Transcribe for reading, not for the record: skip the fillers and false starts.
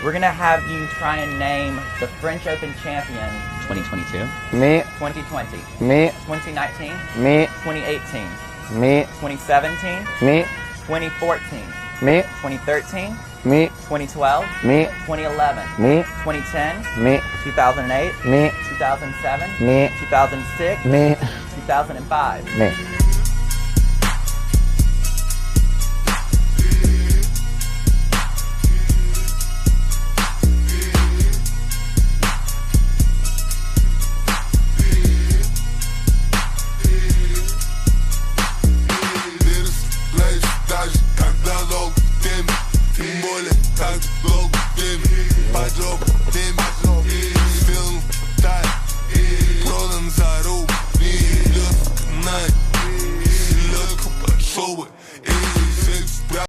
We're gonna have you try and name the French Open champion 2022. Me, 2020, me, 2019, me, 2018, me, 2017, me, 2014, me, 2013, me, 2012, me, 2011, me, 2010, me, 2008, me, 2007, me, 2006, me, 2005. me. Cada logo tem um molho, cada logo